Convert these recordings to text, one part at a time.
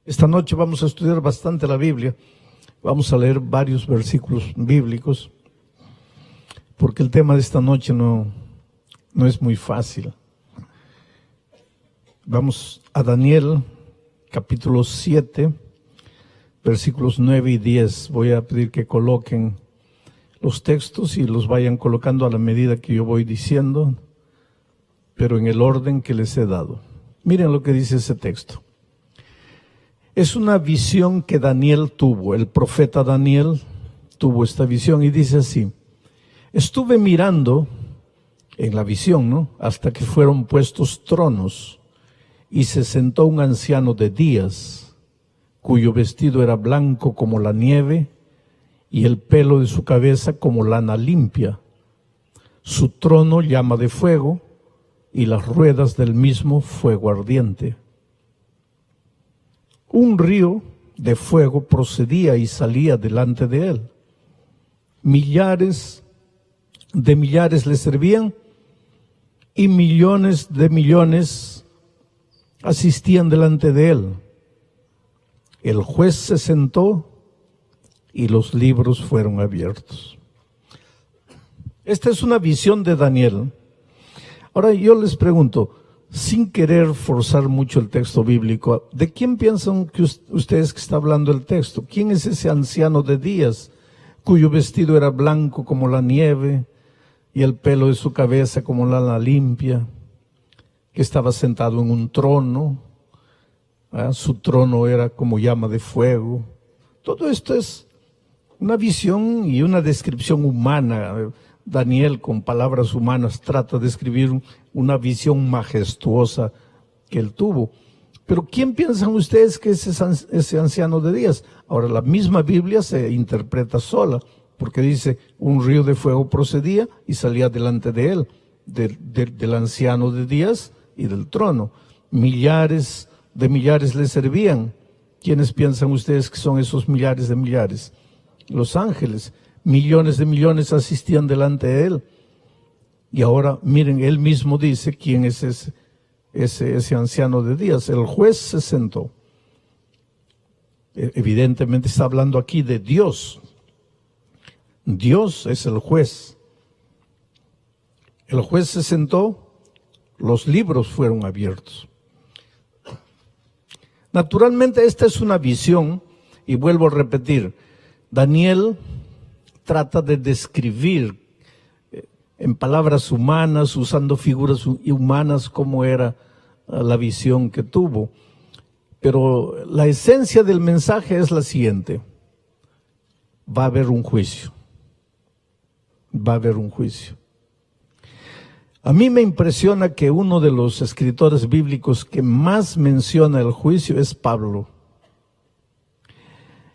Esta noche vamos a estudiar bastante la Biblia. Vamos a leer varios versículos bíblicos, porque el tema de esta noche no es muy fácil. Vamos a Daniel, capítulo 7, versículos 9 y 10. Voy a pedir que coloquen los textos y los vayan colocando a la medida que yo voy diciendo, pero en el orden que les he dado. Miren lo que dice ese texto. Es una visión que Daniel tuvo, el profeta Daniel tuvo esta visión y dice así: estuve mirando en la visión, hasta que fueron puestos tronos y se sentó un anciano de días, cuyo vestido era blanco como la nieve y el pelo de su cabeza como lana limpia. Su trono llama de fuego y las ruedas del mismo fuego ardiente. Un río de fuego procedía y salía delante de él. Millares de millares le servían y millones de millones asistían delante de él. El juez se sentó y los libros fueron abiertos. Esta es una visión de Daniel. Ahora yo les pregunto, sin querer forzar mucho el texto bíblico, ¿de quién piensan que ustedes que está hablando el texto? ¿Quién es ese anciano de días, cuyo vestido era blanco como la nieve y el pelo de su cabeza como lana limpia, que estaba sentado en un trono? Su trono era como llama de fuego. Todo esto es una visión y una descripción humana. Daniel, con palabras humanas, trata de escribir una visión majestuosa que él tuvo. Pero ¿quién piensan ustedes que es ese anciano de días? Ahora, la misma Biblia se interpreta sola, porque dice, un río de fuego procedía y salía delante de él, del anciano de días y del trono. Millares de millares le servían. ¿Quiénes piensan ustedes que son esos millares de millares? Los ángeles. Millones de millones asistían delante de él. Y ahora, miren, él mismo dice quién es ese anciano de días. El juez se sentó. Evidentemente está hablando aquí de Dios. Dios es el juez. El juez se sentó, los libros fueron abiertos. Naturalmente esta es una visión, y vuelvo a repetir, Daniel trata de describir en palabras humanas, usando figuras humanas, cómo era la visión que tuvo. Pero la esencia del mensaje es la siguiente: va a haber un juicio. Va a haber un juicio. A mí me impresiona que uno de los escritores bíblicos que más menciona el juicio es Pablo.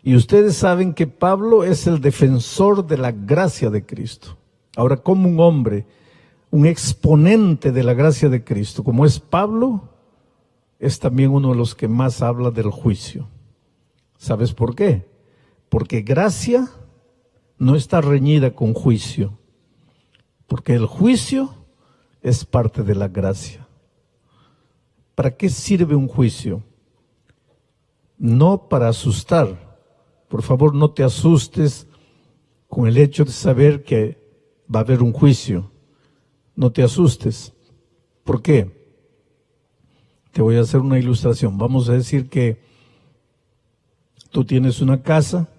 Y ustedes saben que Pablo es el defensor de la gracia de Cristo. Ahora, como un hombre, un exponente de la gracia de Cristo, como es Pablo, es también uno de los que más habla del juicio. ¿Sabes por qué? Porque gracia no está reñida con juicio. Porque el juicio es parte de la gracia. ¿Para qué sirve un juicio? No para asustar. Por favor, no te asustes con el hecho de saber que va a haber un juicio. No te asustes. ¿Por qué? Te voy a hacer una ilustración. Vamos a decir que tú tienes una casa,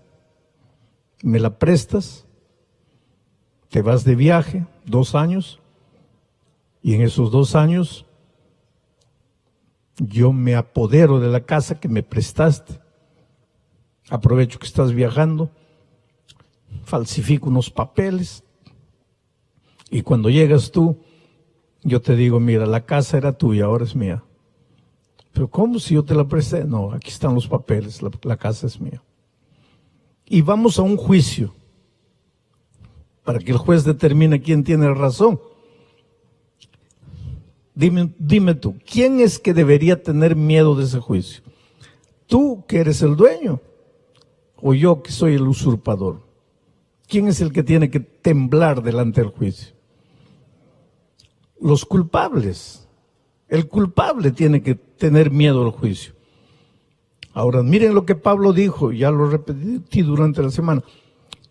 me la prestas, te vas de viaje 2 años, y en esos 2 años yo me apodero de la casa que me prestaste. Aprovecho que estás viajando, falsifico unos papeles y cuando llegas tú, yo te digo, mira, la casa era tuya, ahora es mía. Pero ¿cómo si yo te la presté? No, aquí están los papeles, la casa es mía. Y vamos a un juicio para que el juez determine quién tiene razón. Dime tú, ¿quién es que debería tener miedo de ese juicio? ¿Tú que eres el dueño? ¿O yo que soy el usurpador? ¿Quién es el que tiene que temblar delante del juicio? Los culpables. El culpable tiene que tener miedo al juicio. Ahora, miren lo que Pablo dijo, ya lo repetí durante la semana.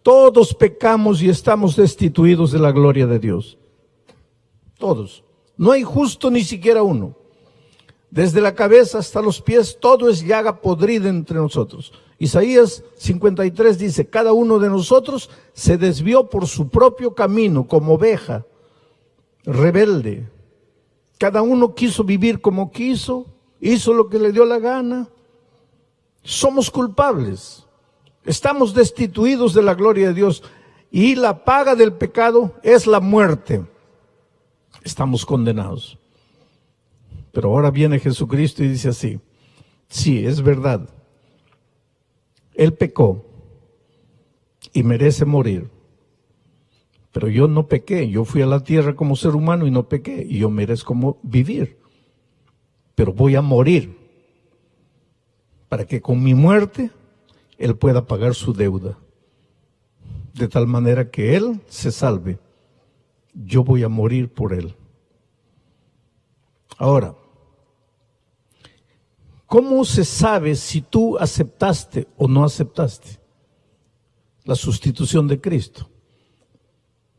Todos pecamos y estamos destituidos de la gloria de Dios. Todos. No hay justo ni siquiera uno. Desde la cabeza hasta los pies, todo es llaga podrida entre nosotros. Isaías 53 dice, cada uno de nosotros se desvió por su propio camino, como oveja, rebelde. Cada uno quiso vivir como quiso, hizo lo que le dio la gana. Somos culpables. Estamos destituidos de la gloria de Dios. Y la paga del pecado es la muerte. Estamos condenados. Pero ahora viene Jesucristo y dice así, sí, es verdad, Él pecó y merece morir, pero yo no pequé, yo fui a la tierra como ser humano y no pequé, y yo merezco vivir, pero voy a morir, para que con mi muerte Él pueda pagar su deuda, de tal manera que Él se salve, yo voy a morir por Él. Ahora, ¿cómo se sabe si tú aceptaste o no aceptaste la sustitución de Cristo?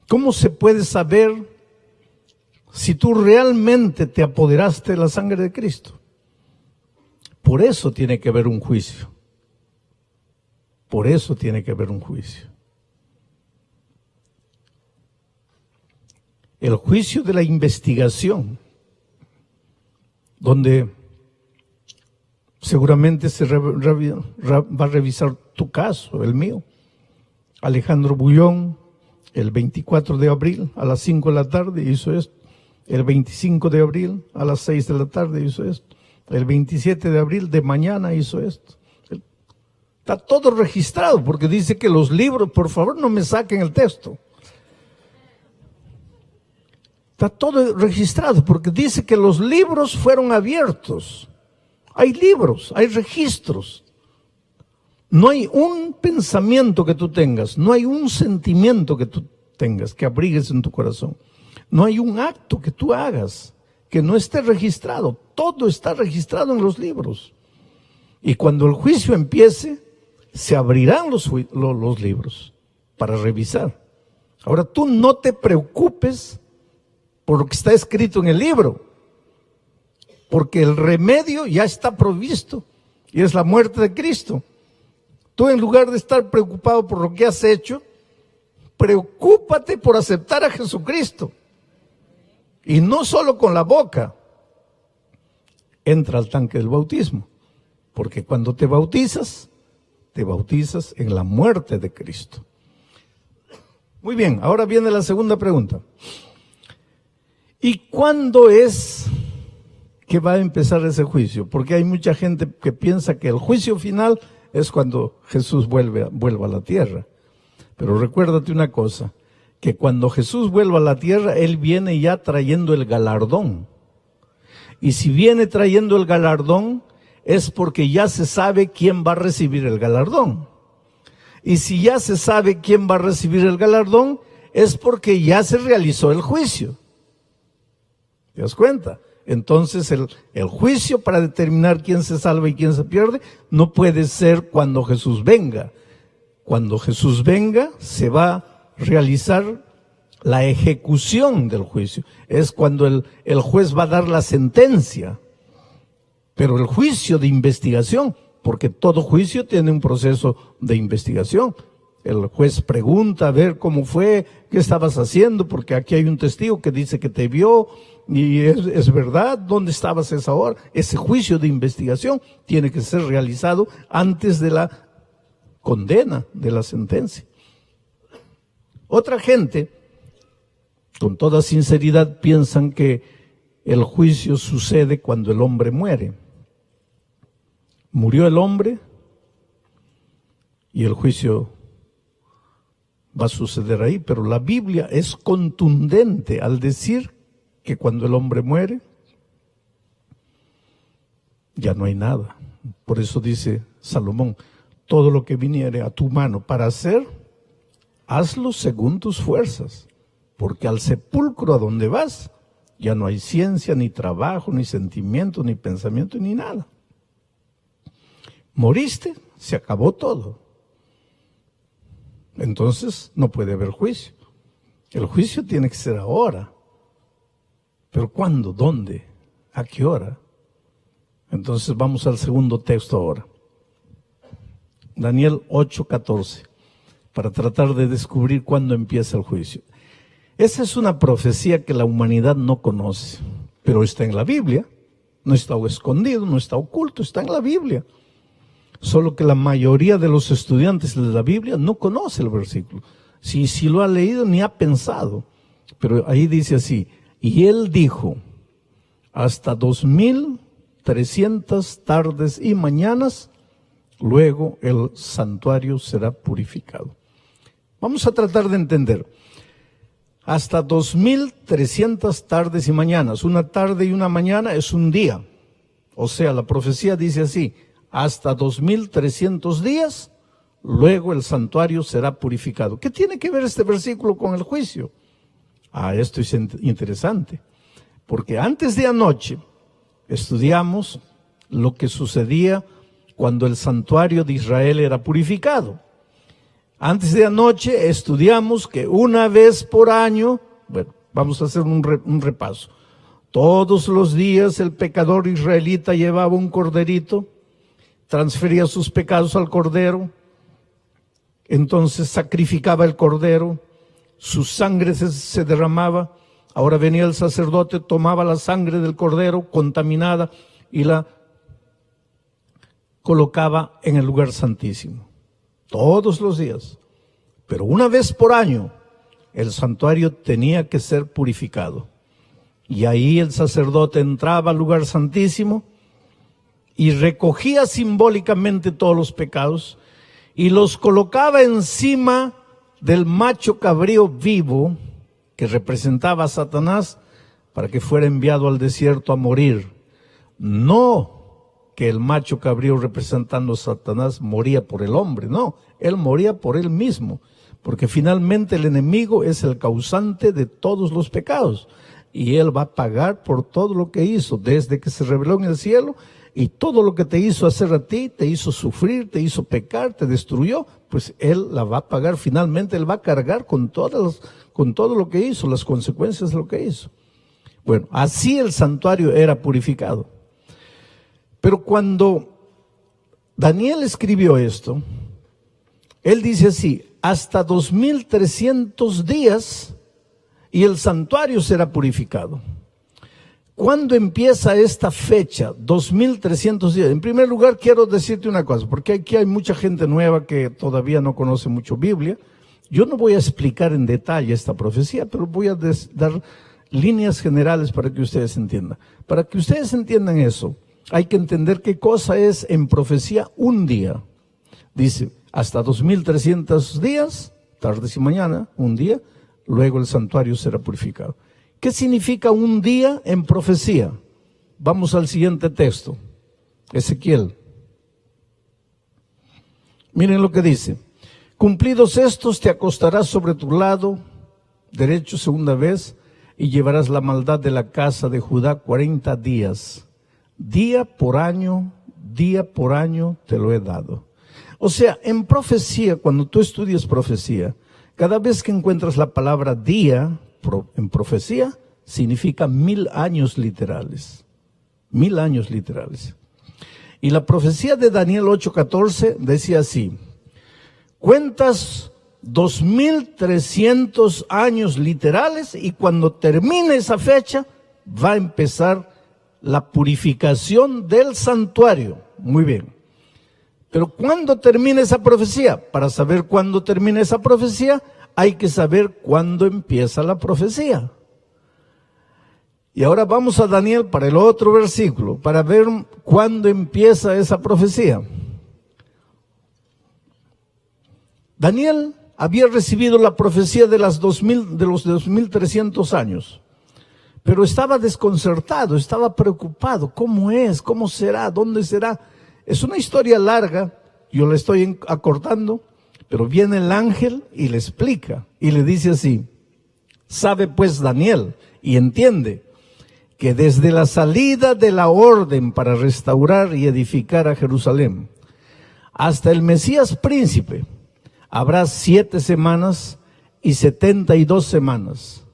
¿Cómo se puede saber si tú realmente te apoderaste de la sangre de Cristo? Por eso tiene que haber un juicio. Por eso tiene que haber un juicio. El juicio de la investigación, donde seguramente se va a revisar tu caso, el mío. Alejandro Bullón, el 24 de abril a las 5 de la tarde hizo esto. El 25 de abril a las 6 de la tarde hizo esto. El 27 de abril de mañana hizo esto. Está todo registrado porque dice que los libros, por favor no me saquen el texto. Está todo registrado porque dice que los libros fueron abiertos. Hay libros, hay registros. No hay un pensamiento que tú tengas, no hay un sentimiento que tú tengas, que abrigues en tu corazón. No hay un acto que tú hagas que no esté registrado. Todo está registrado en los libros. Y cuando el juicio empiece, se abrirán los libros para revisar. Ahora tú no te preocupes por lo que está escrito en el libro, porque el remedio ya está provisto y es la muerte de Cristo. Tú, en lugar de estar preocupado por lo que has hecho, preocúpate por aceptar a Jesucristo. Y no solo con la boca, entra al tanque del bautismo, porque cuando te bautizas en la muerte de Cristo. Muy bien, ahora viene la segunda pregunta. ¿Y cuándo es que va a empezar ese juicio? Porque hay mucha gente que piensa que el juicio final es cuando Jesús vuelva a la tierra. Pero recuérdate una cosa, que cuando Jesús vuelva a la tierra, Él viene ya trayendo el galardón. Y si viene trayendo el galardón, es porque ya se sabe quién va a recibir el galardón. Y si ya se sabe quién va a recibir el galardón, es porque ya se realizó el juicio. ¿Te das cuenta? Entonces el juicio para determinar quién se salva y quién se pierde no puede ser cuando Jesús venga. Cuando Jesús venga se va a realizar la ejecución del juicio. Es cuando el juez va a dar la sentencia. Pero el juicio de investigación, porque todo juicio tiene un proceso de investigación. El juez pregunta a ver cómo fue, qué estabas haciendo, porque aquí hay un testigo que dice que te vio, y es verdad, ¿dónde estabas a esa hora? Ese juicio de investigación tiene que ser realizado antes de la condena, de la sentencia. Otra gente, con toda sinceridad, piensan que el juicio sucede cuando el hombre muere. Murió el hombre y el juicio va a suceder ahí, pero la Biblia es contundente al decir que cuando el hombre muere, ya no hay nada. Por eso dice Salomón, todo lo que viniere a tu mano para hacer, hazlo según tus fuerzas, porque al sepulcro a donde vas, ya no hay ciencia, ni trabajo, ni sentimiento, ni pensamiento, ni nada. moriste, se acabó todo. Entonces no puede haber juicio. El juicio tiene que ser ahora. ¿Pero cuándo? ¿Dónde? ¿A qué hora? Entonces vamos al segundo texto ahora. Daniel 8:14, para tratar de descubrir cuándo empieza el juicio. Esa es una profecía que la humanidad no conoce, pero está en la Biblia. No está escondido, no está oculto, está en la Biblia. Solo que la mayoría de los estudiantes de la Biblia no conoce el versículo. Si lo ha leído ni ha pensado. Pero ahí dice así: y él dijo, hasta 2300 tardes y mañanas, luego el santuario será purificado. Vamos a tratar de entender. Hasta 2300 tardes y mañanas. Una tarde y una mañana es un día. O sea, la profecía dice así: hasta 2300 días, luego el santuario será purificado. ¿Qué tiene que ver este versículo con el juicio? Esto es interesante. Porque antes de anoche estudiamos lo que sucedía cuando el santuario de Israel era purificado. Antes de anoche estudiamos que una vez por año, bueno, vamos a hacer un repaso. Todos los días el pecador israelita llevaba un corderito, transfería sus pecados al cordero, entonces sacrificaba el cordero, su sangre se derramaba. Ahora venía el sacerdote, tomaba la sangre del cordero contaminada y la colocaba en el lugar santísimo. Todos los días. Pero una vez por año, el santuario tenía que ser purificado. Y ahí el sacerdote entraba al lugar santísimo y recogía simbólicamente todos los pecados y los colocaba encima del macho cabrío vivo que representaba a Satanás para que fuera enviado al desierto a morir. No que el macho cabrío representando a Satanás moría por el hombre, no, él moría por él mismo, porque finalmente el enemigo es el causante de todos los pecados y él va a pagar por todo lo que hizo desde que se reveló en el cielo. Y todo lo que te hizo hacer a ti, te hizo sufrir, te hizo pecar, te destruyó, pues él la va a pagar finalmente, él va a cargar con todo lo que hizo, las consecuencias de lo que hizo. Bueno, así el santuario era purificado. Pero cuando Daniel escribió esto, él dice así: hasta 2300 días y el santuario será purificado. ¿Cuándo empieza esta fecha? 2300 días. En primer lugar, quiero decirte una cosa, porque aquí hay mucha gente nueva que todavía no conoce mucho Biblia. Yo no voy a explicar en detalle esta profecía, pero voy a dar líneas generales para que ustedes entiendan. Para que ustedes entiendan eso, hay que entender qué cosa es en profecía un día. Dice, hasta 2300 días, tardes y mañana, un día, luego el santuario será purificado. ¿Qué significa un día en profecía? Vamos al siguiente texto, Ezequiel. Miren lo que dice: cumplidos estos, te acostarás sobre tu lado derecho segunda vez y llevarás la maldad de la casa de Judá 40 días. Día por año te lo he dado. O sea, en profecía, cuando tú estudias profecía, cada vez que encuentras la palabra día en profecía, significa 1000 años literales. 1000 años literales. Y la profecía de Daniel 8:14 decía así: cuentas 2300 años literales y cuando termine esa fecha va a empezar la purificación del santuario. Muy bien. Pero ¿cuándo termina esa profecía? Para saber cuándo termina esa profecía, hay que saber cuándo empieza la profecía. Y ahora vamos a Daniel para el otro versículo, para ver cuándo empieza esa profecía. Daniel había recibido la profecía de los 2300 años, pero estaba desconcertado, estaba preocupado. ¿Cómo es? ¿Cómo será? ¿Dónde será? Es una historia larga, yo la estoy acortando, pero viene el ángel y le explica, y le dice así: sabe pues Daniel, y entiende, que desde la salida de la orden para restaurar y edificar a Jerusalén, hasta el Mesías príncipe habrá 7 semanas y 72 semanas.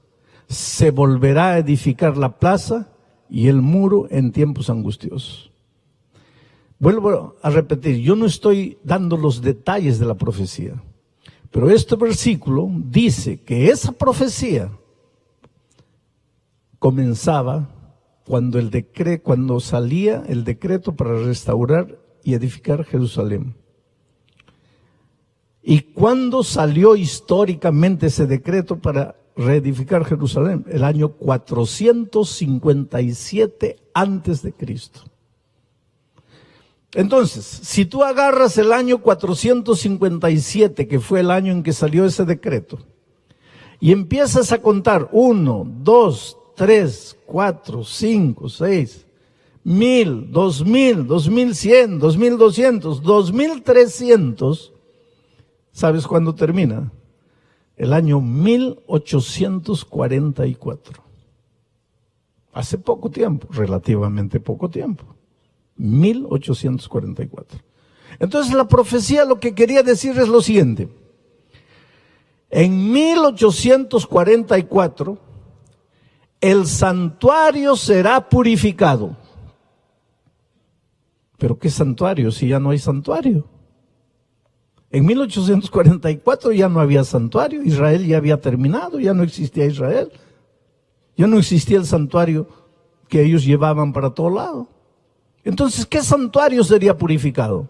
Se volverá a edificar la plaza y el muro en tiempos angustiosos. Vuelvo a repetir, yo no estoy dando los detalles de la profecía, pero este versículo dice que esa profecía comenzaba cuando salía el decreto para restaurar y edificar Jerusalén. ¿Y cuándo salió históricamente ese decreto para reedificar Jerusalén? El año 457 antes de Cristo. Entonces, si tú agarras el año 457, que fue el año en que salió ese decreto, y empiezas a contar 1, 2, 3, 4, 5, 6, 1000, 2000, 2100, 2200, 2300, ¿sabes cuándo termina? El año 1844. Hace poco tiempo, relativamente poco tiempo. 1844. Entonces la profecía lo que quería decir es lo siguiente. En 1844 el santuario será purificado. ¿Pero qué santuario si ya no hay santuario? En 1844 ya no había santuario, Israel ya había terminado, ya no existía Israel. Ya no existía el santuario que ellos llevaban para todo lado. Entonces, ¿qué santuario sería purificado?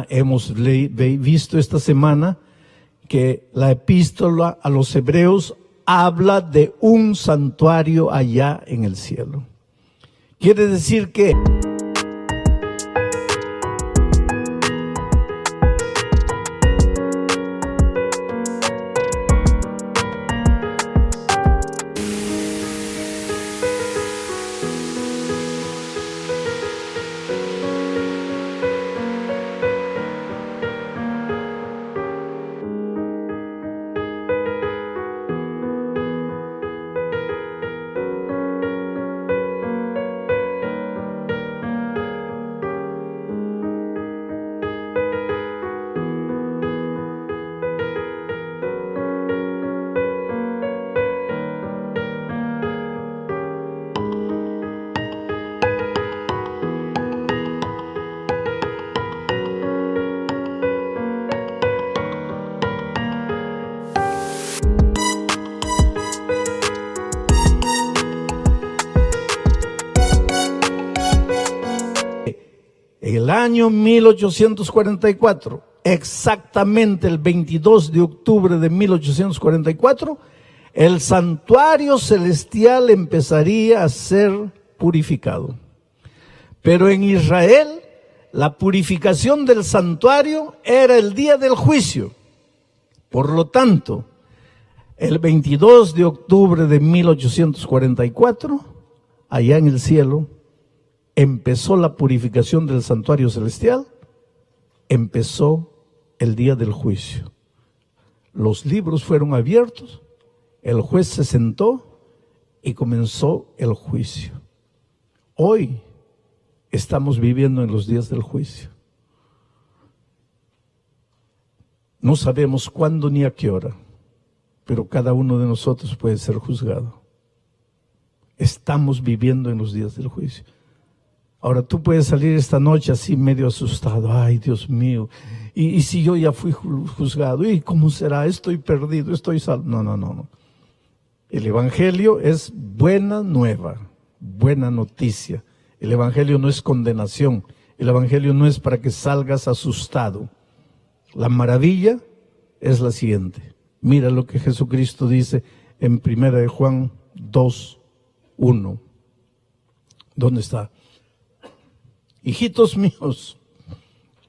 Hemos visto esta semana que la epístola a los hebreos habla de un santuario allá en el cielo. Quiere decir que el año 1844, exactamente el 22 de octubre de 1844, el santuario celestial empezaría a ser purificado. Pero en Israel, la purificación del santuario era el día del juicio. Por lo tanto, el 22 de octubre de 1844, allá en el cielo, empezó la purificación del santuario celestial, empezó el día del juicio. Los libros fueron abiertos, el juez se sentó y comenzó el juicio. Hoy estamos viviendo en los días del juicio. No sabemos cuándo ni a qué hora, pero cada uno de nosotros puede ser juzgado. Estamos viviendo en los días del juicio. Ahora tú puedes salir esta noche así medio asustado. Ay, Dios mío. Y si yo ya fui juzgado, ¿y cómo será? Estoy perdido, estoy salvo. No. El evangelio es buena nueva, buena noticia. El evangelio no es condenación. El evangelio no es para que salgas asustado. La maravilla es la siguiente. Mira lo que Jesucristo dice en 1 de Juan 2:1. ¿Dónde está? Hijitos míos,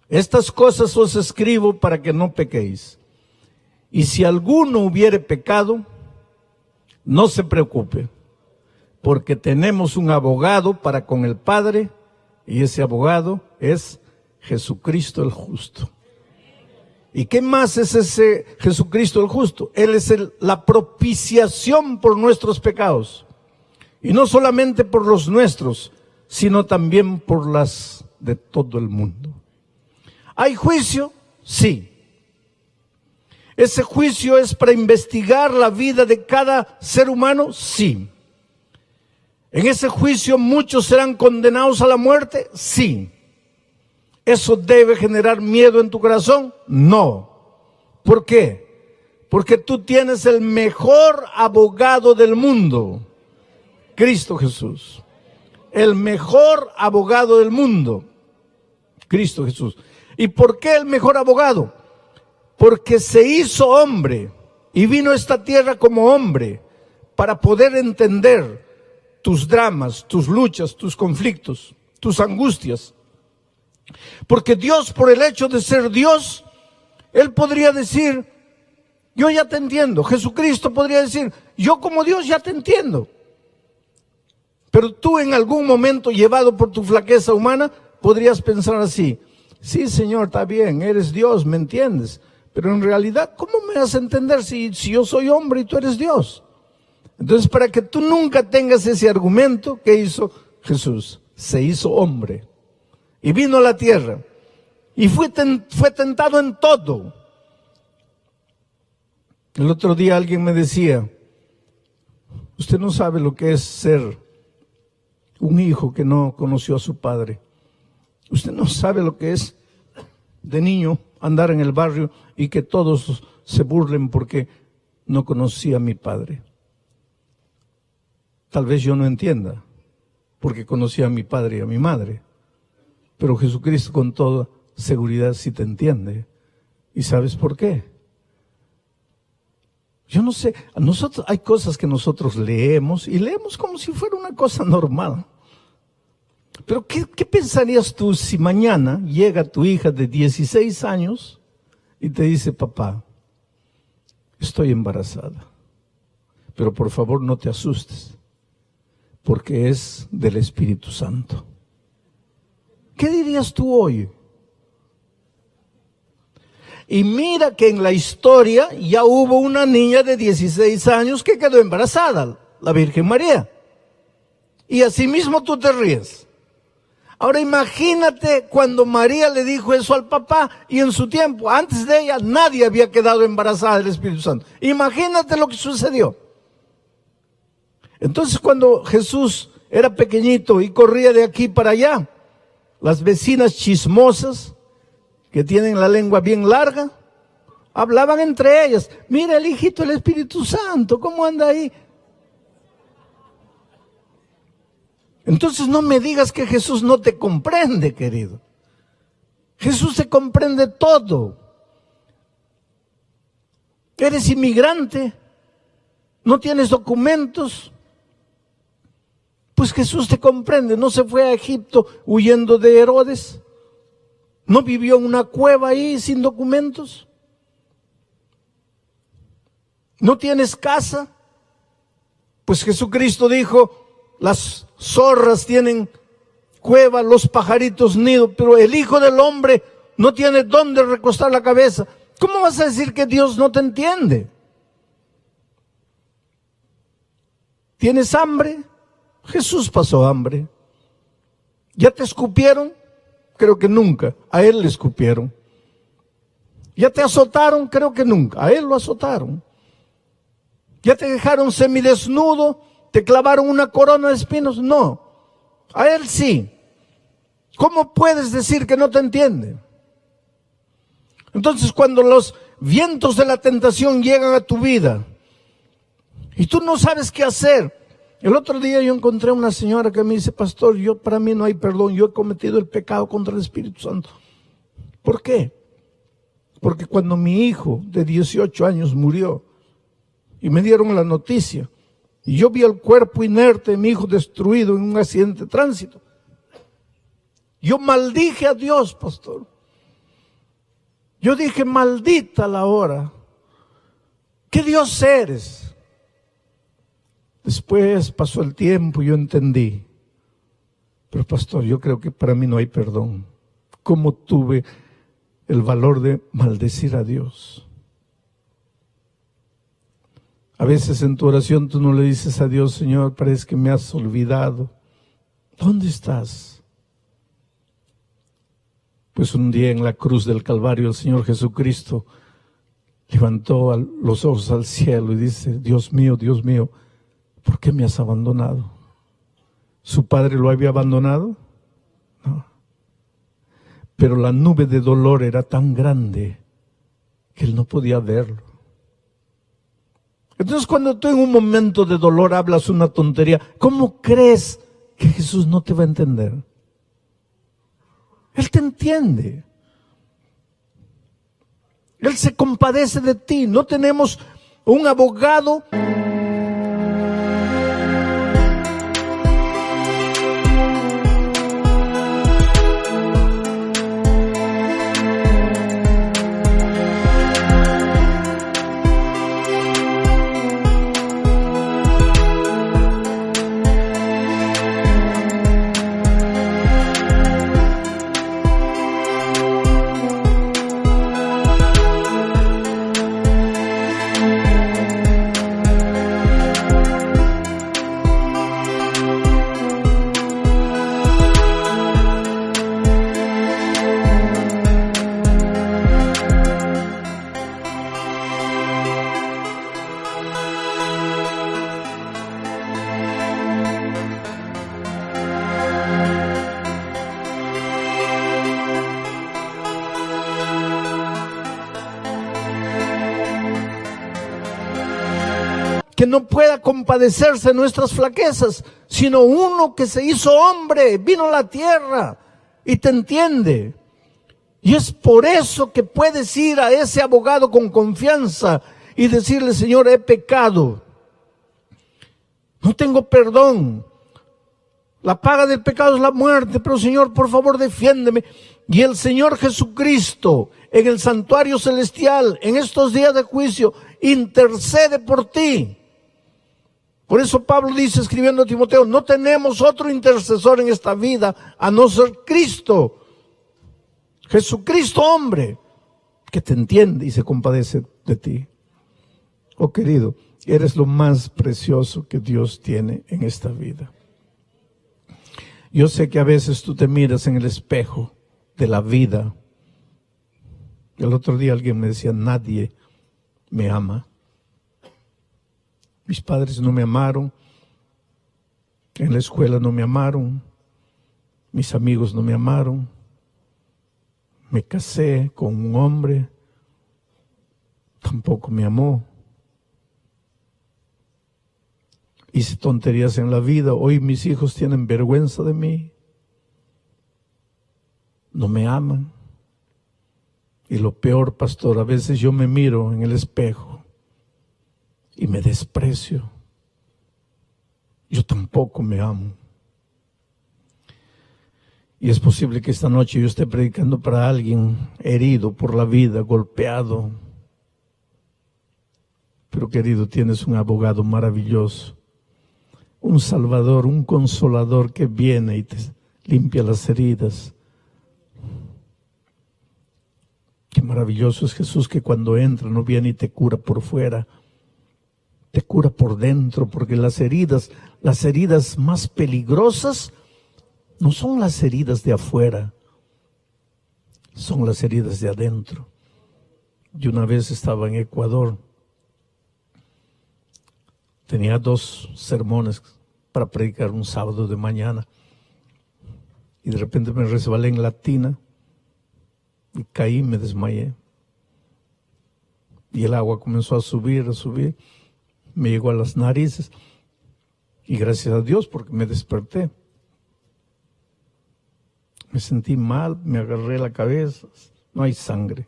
estas cosas os escribo para que no pequéis. Y si alguno hubiere pecado, no se preocupe, porque tenemos un abogado para con el Padre, y ese abogado es Jesucristo el justo. ¿Y qué más es ese Jesucristo el justo? Él es la propiciación por nuestros pecados. Y no solamente por los nuestros, sino también por las de todo el mundo. ¿Hay juicio? Sí. ¿Ese juicio es para investigar la vida de cada ser humano? Sí. ¿En ese juicio muchos serán condenados a la muerte? Sí. ¿Eso debe generar miedo en tu corazón? No. ¿Por qué? Porque tú tienes el mejor abogado del mundo, Cristo Jesús. El mejor abogado del mundo, Cristo Jesús. ¿Y por qué el mejor abogado? Porque se hizo hombre y vino a esta tierra como hombre para poder entender tus dramas, tus luchas, tus conflictos, tus angustias. Porque Dios, por el hecho de ser Dios, Él podría decir, yo ya te entiendo. Jesucristo podría decir, yo como Dios ya te entiendo. Pero tú en algún momento, llevado por tu flaqueza humana, podrías pensar así, sí, Señor, está bien, eres Dios, ¿me entiendes? Pero en realidad, ¿cómo me vas a entender si yo soy hombre y tú eres Dios? Entonces, para que tú nunca tengas ese argumento, ¿qué hizo Jesús? Se hizo hombre y vino a la tierra y fue tentado en todo. El otro día alguien me decía, usted no sabe lo que es ser un hijo que no conoció a su padre. Usted no sabe lo que es de niño andar en el barrio y que todos se burlen porque no conocí a mi padre. Tal vez yo no entienda, porque conocí a mi padre y a mi madre. Pero Jesucristo con toda seguridad sí te entiende. ¿Y sabes por qué? Yo no sé, hay cosas que nosotros leemos y leemos como si fuera una cosa normal. Pero ¿qué pensarías tú si mañana llega tu hija de 16 años y te dice, papá, estoy embarazada, pero por favor no te asustes, porque es del Espíritu Santo? ¿Qué dirías tú hoy? Y mira que en la historia ya hubo una niña de 16 años que quedó embarazada, la Virgen María. Y así mismo tú te ríes. Ahora imagínate cuando María le dijo eso al papá y en su tiempo, antes de ella, nadie había quedado embarazada del Espíritu Santo. Imagínate lo que sucedió. Entonces cuando Jesús era pequeñito y corría de aquí para allá, las vecinas chismosas, que tienen la lengua bien larga, hablaban entre ellas, mira el hijito del Espíritu Santo, ¿cómo anda ahí? Entonces no me digas que Jesús no te comprende, querido. Jesús te comprende todo. Eres inmigrante, no tienes documentos, pues Jesús te comprende. No se fue a Egipto huyendo de Herodes, no vivió en una cueva ahí sin documentos, no tienes casa, pues Jesucristo dijo, las zorras tienen cueva, los pajaritos nido, pero el Hijo del Hombre no tiene dónde recostar la cabeza. ¿Cómo vas a decir que Dios no te entiende? ¿Tienes hambre? Jesús pasó hambre. ¿Ya te escupieron? Creo que nunca. A Él le escupieron. ¿Ya te azotaron? Creo que nunca. A Él lo azotaron. ¿Ya te dejaron semidesnudo? ¿Te clavaron una corona de espinos? No. A Él sí. ¿Cómo puedes decir que no te entiende? Entonces, cuando los vientos de la tentación llegan a tu vida y tú no sabes qué hacer. El otro día yo encontré a una señora que me dice, pastor, para mí no hay perdón, yo he cometido el pecado contra el Espíritu Santo. ¿Por qué? Porque cuando mi hijo de 18 años murió y me dieron la noticia, y yo vi el cuerpo inerte de mi hijo destruido en un accidente de tránsito, yo maldije a Dios, pastor. Yo dije, maldita la hora. ¿Qué Dios eres? Después pasó el tiempo y yo entendí. Pero pastor, yo creo que para mí no hay perdón. ¿Cómo tuve el valor de maldecir a Dios? A veces en tu oración tú no le dices a Dios, Señor, parece que me has olvidado. ¿Dónde estás? Pues un día en la cruz del Calvario el Señor Jesucristo levantó los ojos al cielo y dice: Dios mío, ¿por qué me has abandonado? ¿Su padre lo había abandonado? No. Pero la nube de dolor era tan grande que él no podía verlo. Entonces, cuando tú en un momento de dolor hablas una tontería, ¿cómo crees que Jesús no te va a entender? Él te entiende. Él se compadece de ti. No tenemos un abogado que no pueda compadecerse de nuestras flaquezas, sino uno que se hizo hombre, vino a la tierra y te entiende. Y es por eso que puedes ir a ese abogado con confianza y decirle: Señor, he pecado, no tengo perdón, la paga del pecado es la muerte, pero Señor, por favor, defiéndeme. Y el Señor Jesucristo, en el santuario celestial, en estos días de juicio, intercede por ti. Por eso Pablo dice, escribiendo a Timoteo: no tenemos otro intercesor en esta vida a no ser Cristo, Jesucristo hombre, que te entiende y se compadece de ti. Oh querido, eres lo más precioso que Dios tiene en esta vida. Yo sé que a veces tú te miras en el espejo de la vida. El otro día alguien me decía: nadie me ama. Mis padres no me amaron, en la escuela no me amaron, mis amigos no me amaron, me casé con un hombre, tampoco me amó. Hice tonterías en la vida, hoy mis hijos tienen vergüenza de mí, no me aman. Y lo peor, pastor, a veces yo me miro en el espejo y me desprecio. Yo tampoco me amo. Y es posible que esta noche yo esté predicando para alguien herido por la vida, golpeado. Pero querido, tienes un abogado maravilloso, un salvador, un consolador que viene y te limpia las heridas. Qué maravilloso es Jesús, que cuando entra no viene y te cura por fuera, te cura por dentro, porque las heridas más peligrosas no son las heridas de afuera, son las heridas de adentro. Yo una vez estaba en Ecuador, tenía 2 sermones para predicar un sábado de mañana, y de repente me resbalé en la tina y caí y me desmayé. Y el agua comenzó a subir, me llegó a las narices, y gracias a Dios porque me desperté. Me sentí mal, me agarré la cabeza, no hay sangre,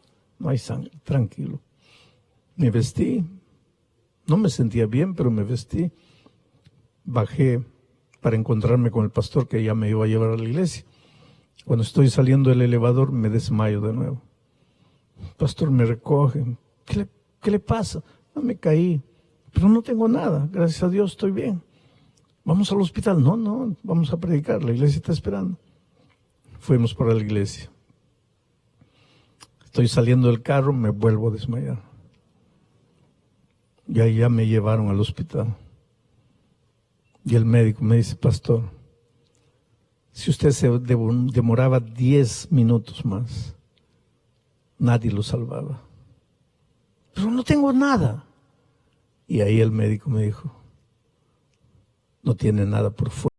tranquilo. Me vestí, no me sentía bien, pero me vestí. Bajé para encontrarme con el pastor que ya me iba a llevar a la iglesia. Cuando estoy saliendo del elevador me desmayo de nuevo. El pastor me recoge. ¿Qué le pasa? No, me caí, pero no tengo nada, gracias a Dios estoy bien. ¿Vamos al hospital? No, vamos a predicar, la iglesia está esperando. Fuimos para la iglesia. Estoy saliendo del carro, me vuelvo a desmayar. Y ahí ya me llevaron al hospital. Y el médico me dice: pastor, Si usted se demoraba 10 minutos más, nadie lo salvaba. Pero no tengo nada. Y ahí el médico me dijo, no tiene nada por fuera.